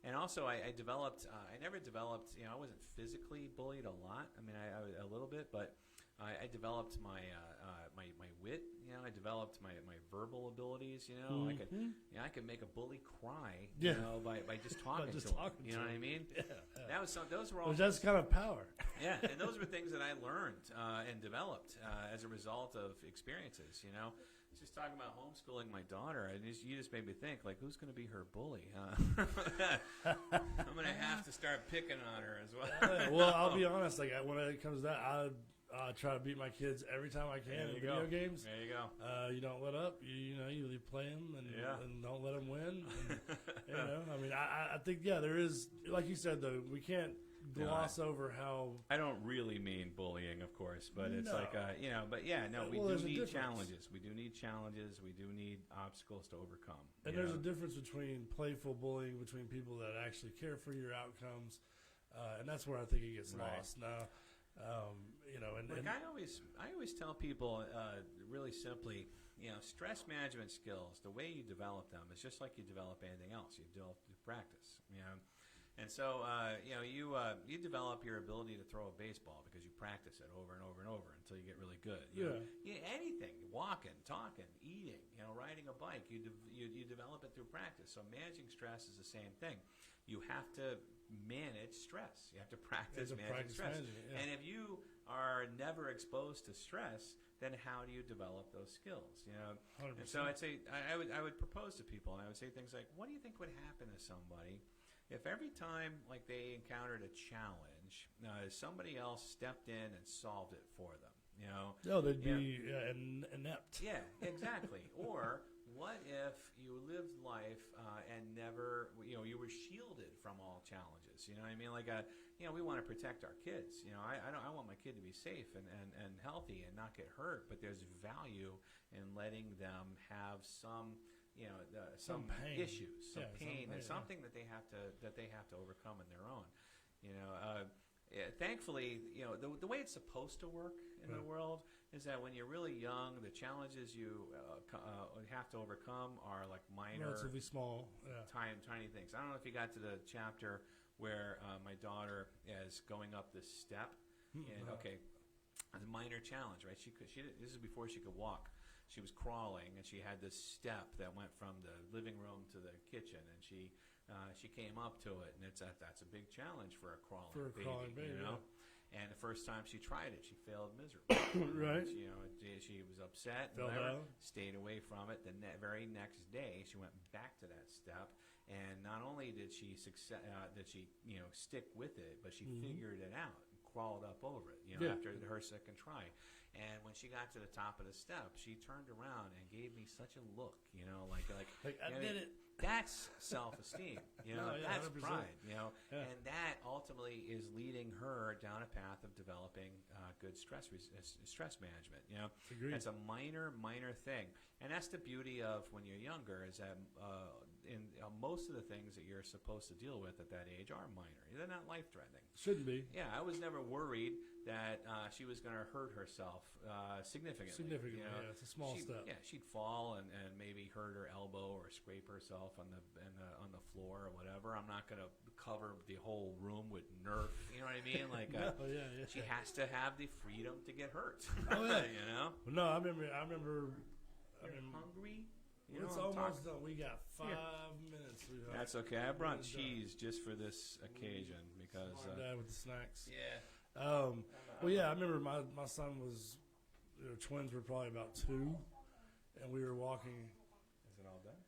And also I developed. I never developed. I wasn't physically bullied a lot. I mean, I a little bit, but I developed my wit. I developed my verbal abilities. I could make a bully cry. By just talking to him. You know what I mean? Yeah. That was those were all. That's kind of power. Yeah, and those were things that I learned and developed as a result of experiences. Just talking about homeschooling my daughter, and you just made me think, like, who's going to be her bully? I'm going to have to start picking on her as well. Well, I'll be honest. Like, when it comes to that, I try to beat my kids every time I can in video games. There you go. You don't let up. You play them and don't let them win. And, I mean, I think there is, like you said, though, we can't gloss over how. I don't really mean bullying, of course, but it's like but we do need challenges. We do need challenges. We do need obstacles to overcome. And there's a difference between playful bullying, between people that actually care for your outcomes. and that's where I think it gets Right. lost now. You know, and I always tell people really simply, you know, stress management skills, the way you develop them is just like you develop anything else. You develop through practice, you know. And so, you know, you develop your ability to throw a baseball because you practice it over and over and over until you get really good. You know, anything, walking, talking, eating, you know, riding a bike, you develop it through practice. So managing stress is the same thing. You have to manage stress. You have to practice managing stress. And if you are never exposed to stress, then how do you develop those skills? You know, 100%. and so I would propose to people, and I would say things like, what do you think would happen to somebody if every time like they encountered a challenge, somebody else stepped in and solved it for them? You know, they'd be inept. Yeah, exactly. Or what if you lived life and never, you know, you were shielded from all challenges? You know what I mean? Like, you know, we want to protect our kids. You know, I want my kid to be safe and healthy and not get hurt. But there's value in letting them have some, you know, some pain. Issues, some pain, and something that they have to overcome on their own. You know, thankfully, you know, the way it's supposed to work in the world is that when you're really young, the challenges you have to overcome are like minor, relatively small, tiny things. I don't know if you got to the chapter where my daughter is going up this step, and a minor challenge, right? This is before she could walk. She was crawling, and she had this step that went from the living room to the kitchen, and she came up to it, and that's a big challenge for a crawling baby, you know. And the first time she tried it, she failed miserably. Right. She was upset. Fell down. Stayed away from it. The very next day, she went back to that step, and not only did she stick with it, but she figured it out and crawled up over it. You know, after her second try. And when she got to the top of the step, she turned around and gave me such a look. You know, like I did it. That's self-esteem, you know. That's 100%. pride, you know, and that ultimately is leading her down a path of developing good stress management. You know, Agreed. That's a minor thing, and that's the beauty of when you're younger is that most of the things that you're supposed to deal with at that age are minor. They're not life-threatening. Shouldn't be. Yeah, I was never worried that she was going to hurt herself significantly. Significantly, you know? It's a small step. Yeah, she'd fall and maybe hurt her elbow or scrape herself on the floor or whatever. I'm not going to cover the whole room with Nerf. You know what I mean? Like, she has to have the freedom to get hurt. Oh yeah, you know. No, I remember. Hungry. It's almost done. We got 5 minutes. That's okay. I brought cheese just for this occasion because Dad with the snacks. Yeah. Well, yeah, I remember my son was, twins were probably about 2, and we were walking. Is it all done?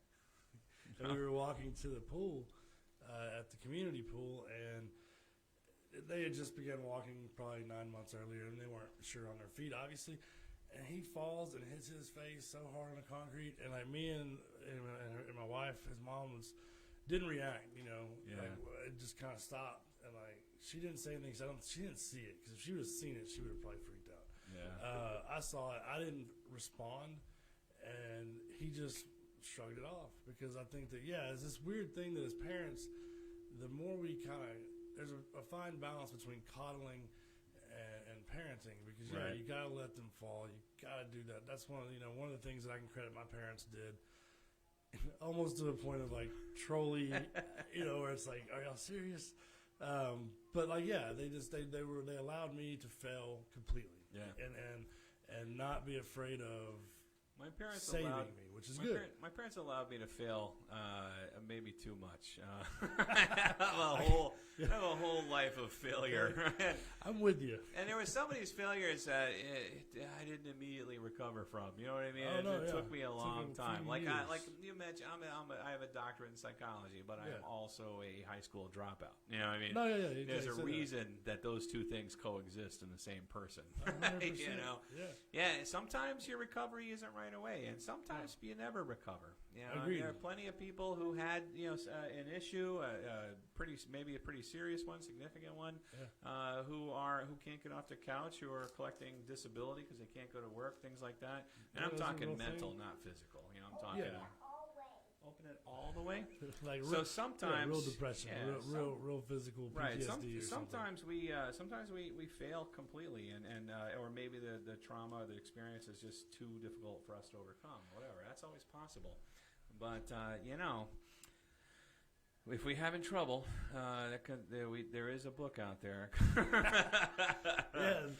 And we were walking to the pool, at the community pool, and they had just begun walking probably 9 months earlier, and they weren't sure on their feet, obviously. And he falls and hits his face so hard on the concrete, and like me and my wife, his mom didn't react, you know. Yeah. Like, it just kind of stopped, and like she didn't say anything. She didn't see it, because if she would have seen it, she would have probably freaked out. Yeah. I saw it. I didn't respond, and he just shrugged it off, because I think that it's this weird thing that as parents, the more we there's a fine balance between coddling and parenting, because you gotta let them fall. You gotta do that. That's one of the things that I can credit my parents did, almost to the point of like trolly, where it's like, are y'all serious? But like, they allowed me to fail completely, and not be afraid of my parents saving allowed me, which is good. My parents allowed me to fail, maybe too much. I have a whole life of failure. I'm with you. And there were some of these failures that I didn't immediately recover from. You know what I mean? It took me a long time. Like you mentioned, I have a doctorate in psychology, but I'm also a high school dropout. You know what I mean? No, There's a reason that those two things coexist in the same person. 100%. You know? Yeah. Sometimes your recovery isn't right away, and sometimes you never recover. You know, there are plenty of people who had an issue, maybe a pretty serious one, significant one, who can't get off the couch, who are collecting disability because they can't go to work, things like that. And I'm talking mental, not physical. I'm talking. open it all the way. Like So sometimes real depression, yeah, real physical PTSD. Right. Or Sometimes we fail completely, and or maybe the trauma, the experience is just too difficult for us to overcome. Whatever. That's always possible. But if we having trouble, there is a book out there. Yeah,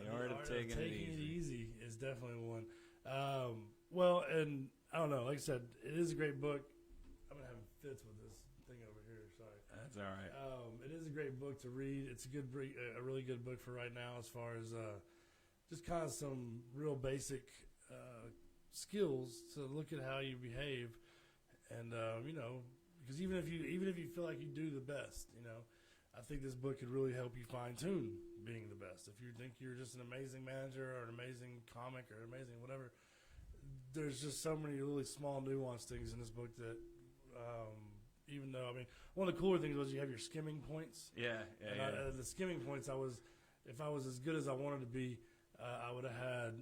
the art of taking it easy is definitely one. Well, and I don't know. Like I said, it is a great book. I'm gonna have fits with this thing over here. Sorry. That's all right. It is a great book to read. It's a really good book for right now, as far as just kind of some real basic skills to look at how you behave, and because even if you feel like you do the best, I think this book could really help you fine tune being the best. If you think you're just an amazing manager or an amazing comic or amazing whatever, there's just so many really small nuanced things in this book that, even though, one of the cooler things was you have your skimming points. Yeah. The skimming points, if I was as good as I wanted to be, I would have had,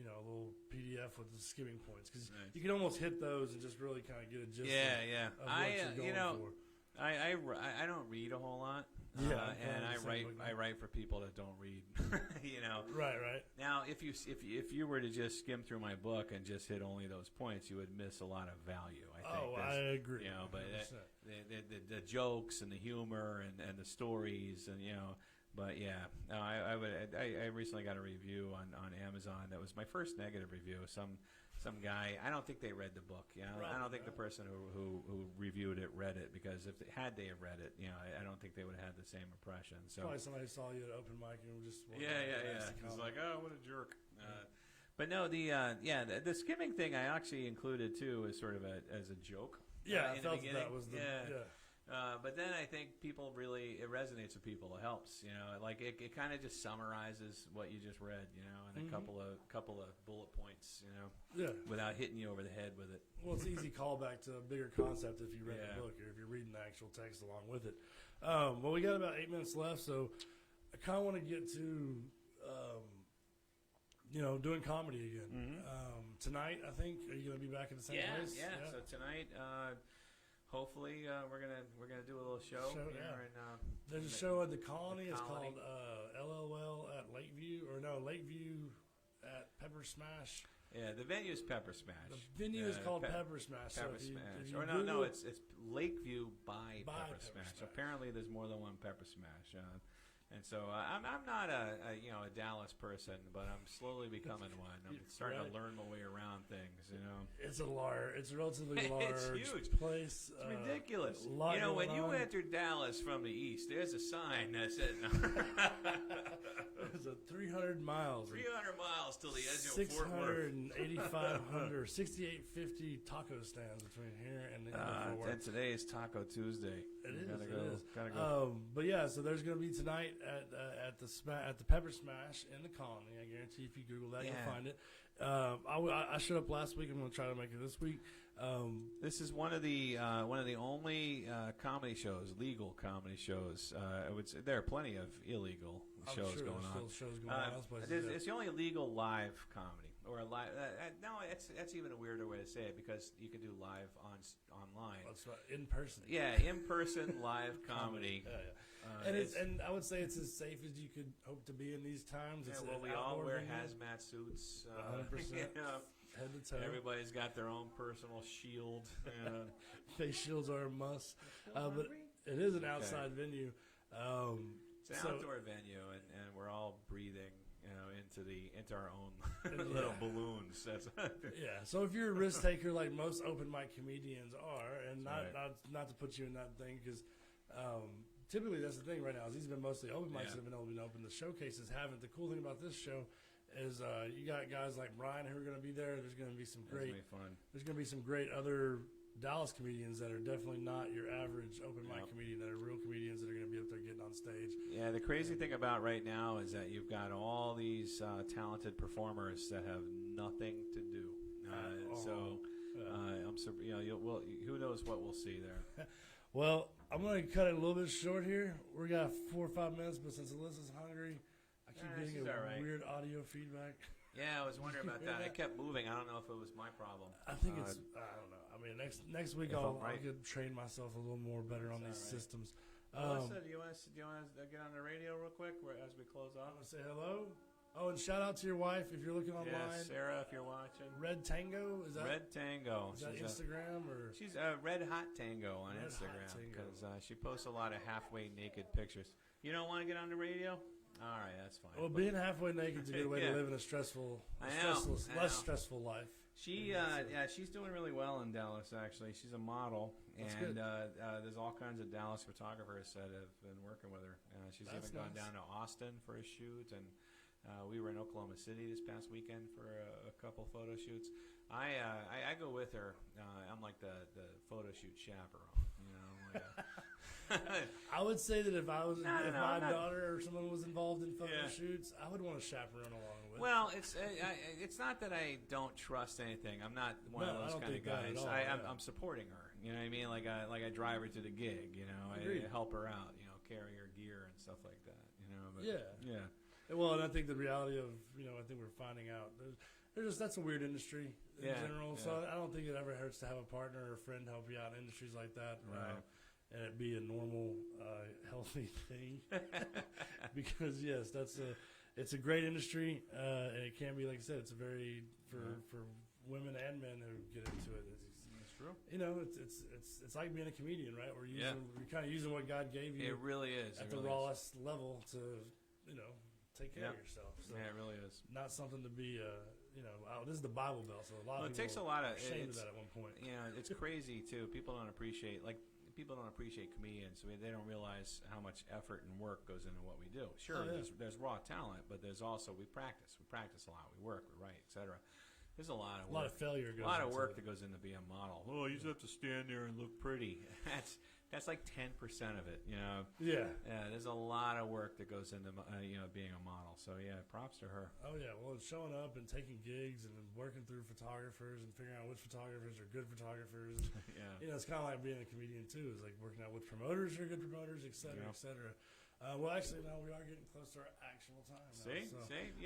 a little PDF with the skimming points, because you can almost hit those and just really kind of get a gist of what you're going for. I don't read a whole lot. And I write for people that don't read. Right. Now, if you were to just skim through my book and just hit only those points, you would miss a lot of value. I agree. But the jokes and the humor and the stories and But yeah, no, I recently got a review on Amazon that was my first negative review. Some guy, I don't think they read the book. I don't think the person who reviewed it read it, because if they had read it, I don't think they would have had the same impression. So probably somebody saw you at open mic and just It's like, oh, what a jerk. But no, the skimming thing I actually included too as sort of as a joke. I felt that was but then I think it resonates with people. It helps, like it kind of just summarizes what you just read, in a couple of bullet points, without hitting you over the head with it. Well, it's easy callback to a bigger concept if you read the book or if you're reading the actual text along with it. Well, we got about 8 minutes left, so I kind of want to get to, doing comedy again. Tonight, I think, are you going to be back in the same place? Yeah. So tonight, hopefully, we're gonna do a little show here. And, there's a show at the Colony. It's called LLL at Lakeview, Lakeview at Pepper Smash. Yeah, the venue is Pepper Smash. The venue is called Pepper Smash. Pepper Smash. It's Lakeview by Pepper Smash. Apparently, there's more than one Pepper Smash. And so I'm not a Dallas person, but I'm slowly becoming one. I'm starting to learn my way around things. It's a relatively large it's huge. place. It's ridiculous. When you enter Dallas from the east, there's a sign that says it's a 300 miles. 300 miles till the edge of Fort Worth. 6,850 6850 taco stands between here and the Fort Worth. And today is Taco Tuesday. It is. Gotta go. But yeah, so there's going to be tonight at the Pepper Smash in the Colony. I guarantee if you Google that, you'll find it. I showed up last week. I'm going to try to make it this week. This is one of the only comedy shows, legal comedy shows. I would say there are plenty of illegal shows going on. It's the only legal live comedy. Or a live? That's even a weirder way to say it, because you can do live online. That's right, in person. Yeah, in person live comedy. And I would say it's as safe as you could hope to be in these times. We all wear hazmat suits. 100%. Head to toe. Everybody's got their own personal shield. Face shields are a must. But it is an outside venue. It's an outdoor venue, and we're all breathing. Into our own little balloons. So if you're a risk taker like most open mic comedians are, and not to put you in that thing, because typically that's the thing right now is these have been mostly open mics that have been open. The showcases haven't. The cool thing about this show is you got guys like Brian who are going to be there. There's going to be some great. There's going to be some great other Dallas comedians that are definitely not your average open mic comedian, that are real comedians that are going to be up there getting on stage. Yeah, the crazy thing about right now is that you've got all these talented performers that have nothing to do. Who knows what we'll see there. Well, I'm going to cut it a little bit short here. We got 4 or 5 minutes, but since Alyssa's hungry, I keep getting weird audio feedback. Yeah, I was wondering about that. I kept moving. I don't know if it was my problem. I think it's. I don't know. I mean, next week I'll get train myself a little more better on these systems. Melissa, do you want to get on the radio real quick as we close off? I want to say hello. Oh, and shout out to your wife if you're looking online. Yeah, Sarah, if you're watching. Red Tango, is that Red Tango? Is that Instagram or? She's Red Hot Tango on Instagram because she posts a lot of halfway naked pictures. You don't want to get on the radio? All right, that's fine. Well, being halfway naked is a good way to live in a less stressful life. She's doing really well in Dallas. Actually, she's a model, and there's all kinds of Dallas photographers that have been working with her. She's even gone down to Austin for a shoot, and we were in Oklahoma City this past weekend for a couple photo shoots. I go with her. I'm like the photo shoot chaperone. You know. I would say that if my daughter or someone was involved in photo shoots, I would want to chaperone along with. Well, it's not that I don't trust anything. I'm not one of those kind of guys. I'm supporting her. You know what I mean? Like I drive her to the gig. You know, I help her out. You know, carry her gear and stuff like that. You know, but, yeah. Well, and I think the reality of I think we're finding out that's a weird industry in general. Yeah. So I don't think it ever hurts to have a partner or a friend help you out in industries like that. Right. And it be a normal, healthy thing, because yes, it's a great industry, and it can be, like I said, it's a very for women and men who get into it. It's true. You know, it's like being a comedian, right? Where you're kind of using what God gave you. It really is at the rawest level to take care of yourself. So yeah, it really is not something to be. This is the Bible Belt, so a lot of people it takes a lot of ashamed of that at one point. It's crazy too. People don't appreciate comedians. They don't realize how much effort and work goes into what we do. Sure, there's raw talent, but there's also we practice a lot. We work, we write, etc. There's a lot of work. A lot of failure goes. A lot of work that goes into being a model. Oh, you just have to stand there and look pretty. That's like 10% of it, you know. Yeah. Yeah. There's a lot of work that goes into being a model. So yeah, props to her. Oh yeah. Well, it's showing up and taking gigs and working through photographers and figuring out which photographers are good photographers. Yeah. It's kind of like being a comedian too. It's like working out which promoters are good promoters, et cetera, et cetera. Well, actually, now we are getting close to our actual time. See?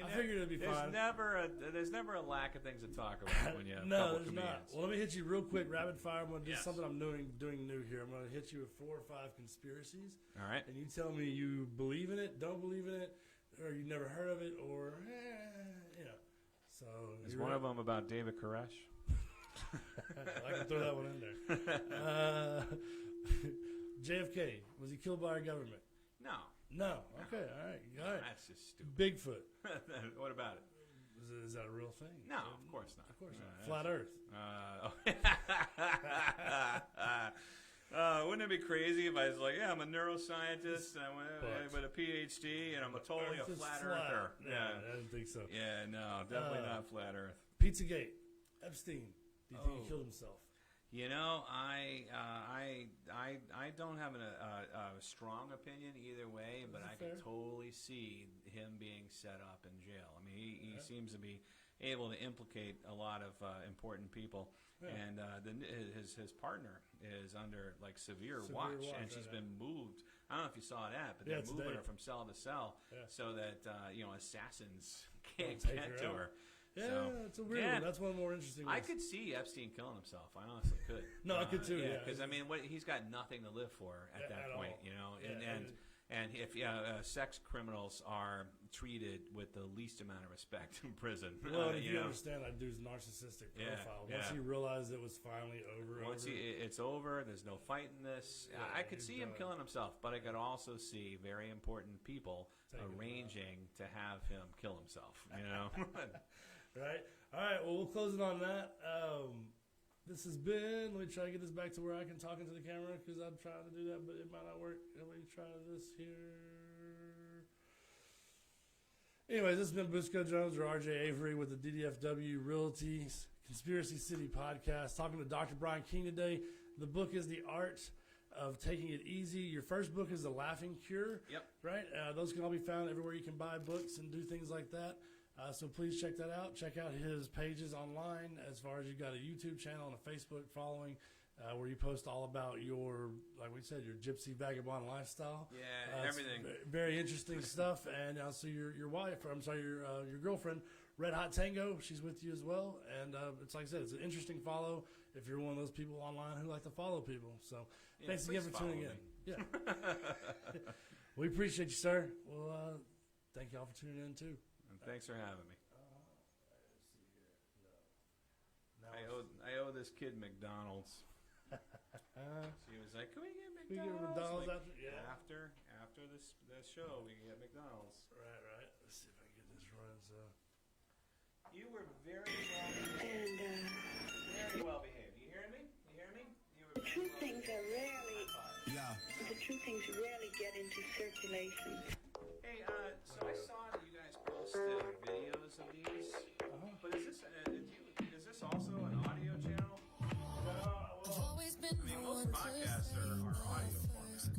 I figured it'd be fine. There's never a lack of things to talk about when you have a couple there's comedians. not. Well, let me hit you real quick, rapid fire. I'm going to do something I'm doing new here. I'm going to hit you with 4 or 5 conspiracies. All right. And you tell me you believe in it, don't believe in it, or you never heard of it, or, So is one of them about David Koresh? I can throw that one in there. JFK, was he killed by our government? No. Okay. All right. That's just stupid. Bigfoot. What about it? Is that a real thing? No, of course not. Of course not. Flat Earth. Wouldn't it be crazy if I was like, I'm a neuroscientist and I went with a PhD and I'm totally a flat earther? Yeah, I didn't think so. Yeah, no, definitely not flat Earth. Pizzagate. Epstein. Do you think he killed himself? You know, I don't have a strong opinion either way, but I can totally see him being set up in jail. I mean, he seems to be able to implicate a lot of important people, and his partner is under like severe watch, and she's been moved. I don't know if you saw that, but they're moving her from cell to cell so that assassins can't get to her. Yeah, it's a weird one. That's one more interesting one. I could see Epstein killing himself. I honestly could. No, I could too. Yeah, because I mean, he's got nothing to live for at that point, and if sex criminals are treated with the least amount of respect in prison. Well, if you understand that dude's narcissistic profile, once he realized it was finally over, it's over. There's no fighting this. I could see him killing himself, but I could also see very important people arranging to have him kill himself. Right. All right. Well, we'll close it on that. This has been. Let me try to get this back to where I can talk into the camera because I'm trying to do that, but it might not work. Let me try this here. Anyways, this has been Busco Jones or RJ Avery with the DDFW Realty Conspiracy City podcast. Talking to Dr. Brian King today. The book is The Art of Taking It Easy. Your first book is The Laughing Cure. Yep. Right. Those can all be found everywhere you can buy books and do things like that. So please check that out. Check out his pages online as far as you've got a YouTube channel and a Facebook following where you post all about your, like we said, your gypsy vagabond lifestyle. Yeah, everything. Very interesting stuff. And also your wife, your girlfriend, Red Hot Tango, she's with you as well. And it's like I said, it's an interesting follow if you're one of those people online who like to follow people. So thanks again for tuning in. Yeah. We appreciate you, sir. Well, thank y'all for tuning in, too. And thanks for having me. Let's see here. No. I owe this kid McDonald's. She was like, "Can we get McDonald's?" We get McDonald's like, after? Yeah. After this show, we can get McDonald's. Right. Let's see if I can get this running. So you were very well behaved. And Very well behaved. You hearing me? You hear me? You were the true things are rarely, Yeah. the true things rarely get into circulation. Hey, so I saw that you guys posted videos of these. But is this also an audio channel? I mean, most podcasts are audio format. So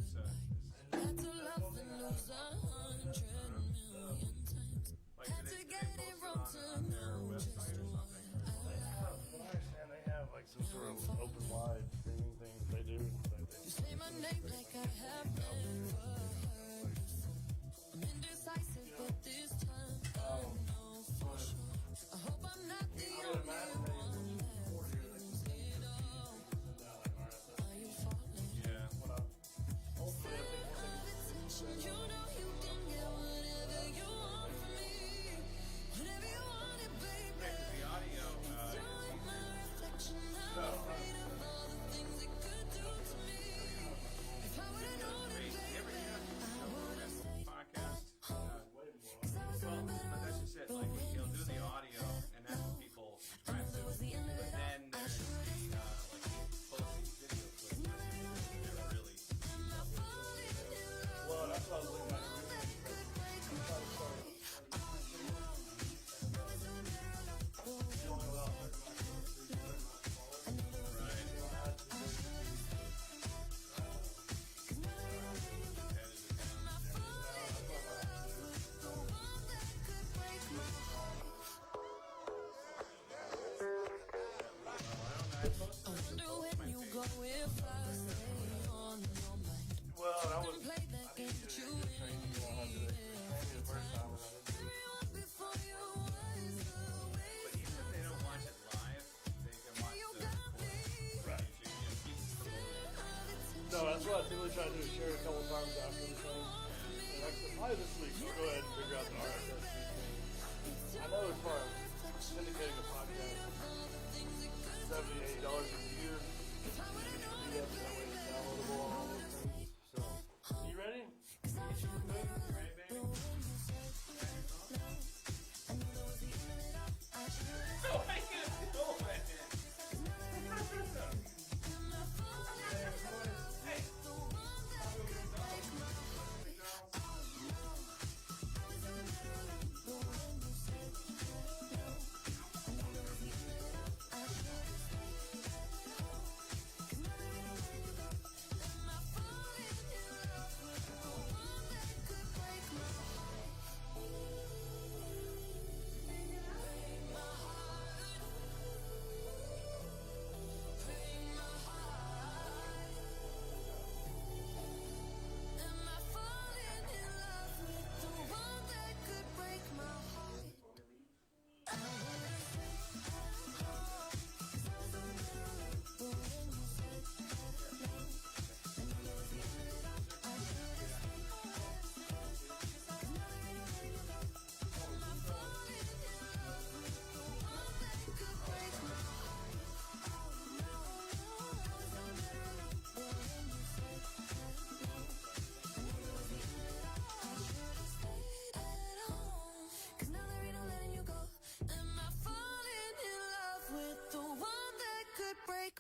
like, do they post it on their website or something? what I understand, they have like some sort of open wide streaming things they do. You say my name like I have never heard before. I'm indecisive, but this time I know for sure. I hope I'm not the only one that feels it all. Are you falling? Yeah. You know you can get whatever you want from me. Whatever you want it, baby. The audio. Doing my reflection, I'm afraid of all the things it could do to me. If I would've known it, baby, I would've stayed. Podcast. Cause I was doing better But that's just it. Like, he'll do the audio, and that's what people subscribe to. was the end of But it. then there's the posting video clips. They're really. Well, that's what I was looking at. I wonder when you go if I stay on your mind. Well, that was Play that game that you everyone before you was away. But even if they don't watch it live, they can watch the YouTube. no, that's what I typically try to do. Share it a couple times after the show. And like I said, probably this week, we'll go ahead and figure out the RSS feed. I know as far as syndicating a podcast, $70, $80 a year. You can do that, that way it's downloadable on all those things. So, you ready?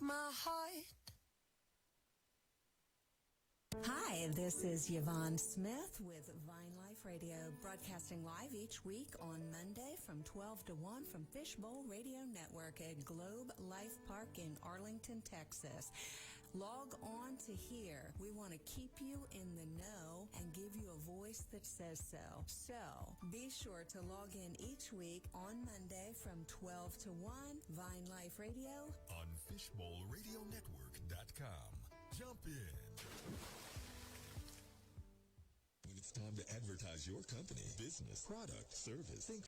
My heart. Hi, this is Yvonne Smith with Vine Life Radio, broadcasting live each week on Monday from 12 to 1 from Fishbowl Radio Network at Globe Life Park in Arlington, Texas. Log on to here. We want to keep you in the know and give you a voice that says so. So, be sure to log in each week on Monday from 12 to 1, Vine Life Radio on FishbowlRadioNetwork.com. Jump in. When it's time to advertise your company, business, product, service, think